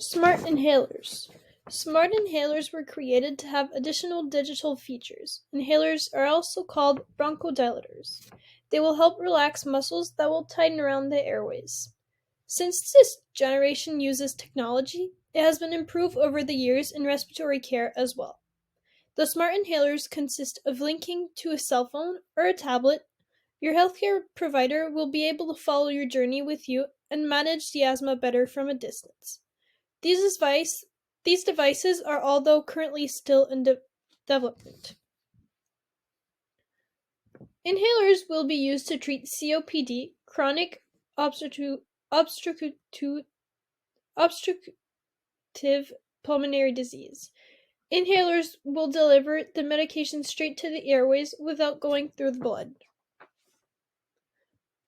Smart inhalers. Smart inhalers were created to have additional digital features. Inhalers are also called bronchodilators. They will help relax muscles that will tighten around the airways. Since this generation uses technology, it has been improved over the years in respiratory care as well. The smart inhalers consist of linking to a cell phone or a tablet. Your healthcare provider will be able to follow your journey with you and manage the asthma better from a distance. These devices are although currently still in development. Inhalers will be used to treat COPD, chronic obstructive pulmonary disease. Inhalers will deliver the medication straight to the airways without going through the blood.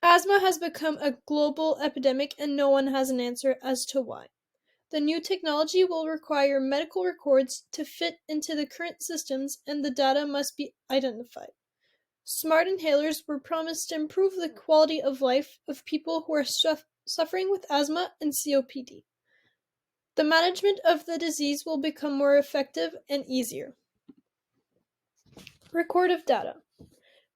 Asthma has become a global epidemic and no one has an answer as to why. The new technology will require medical records to fit into the current systems and the data must be identified. Smart inhalers were promised to improve the quality of life of people who are suffering with asthma and COPD. The management of the disease will become more effective and easier. Record of data.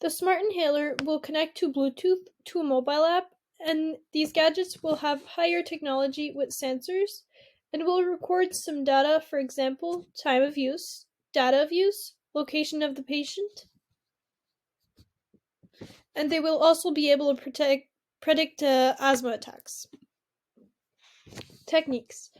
The smart inhaler will connect to Bluetooth to a mobile app, and these gadgets will have higher technology with sensors and will record some data, for example, time of use, data of use, location of the patient, and they will also be able to predict asthma attacks. Techniques.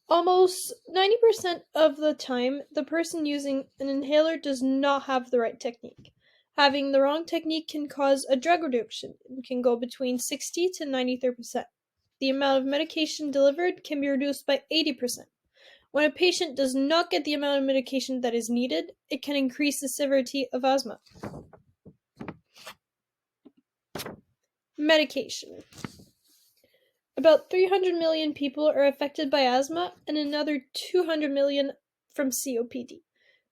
Almost 90% of the time, the person using an inhaler does not have the right technique. Having the wrong technique can cause a drug reduction. It can go between 60 to 93%. The amount of medication delivered can be reduced by 80%. When a patient does not get the amount of medication that is needed, it can increase the severity of asthma. Medication. About 300 million people are affected by asthma and another 200 million from COPD.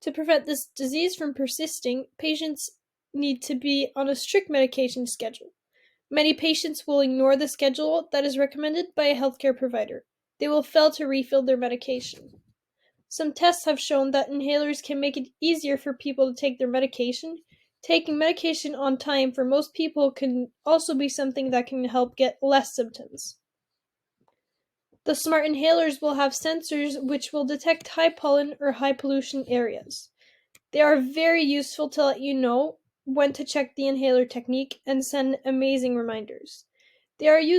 To prevent this disease from persisting, patients need to be on a strict medication schedule. Many patients will ignore the schedule that is recommended by a healthcare provider. They will fail to refill their medication. Some tests have shown that inhalers can make it easier for people to take their medication. Taking medication on time for most people can also be something that can help get less symptoms. The smart inhalers will have sensors which will detect high pollen or high pollution areas. They are very useful to let you know when to check the inhaler technique and send amazing reminders. They are used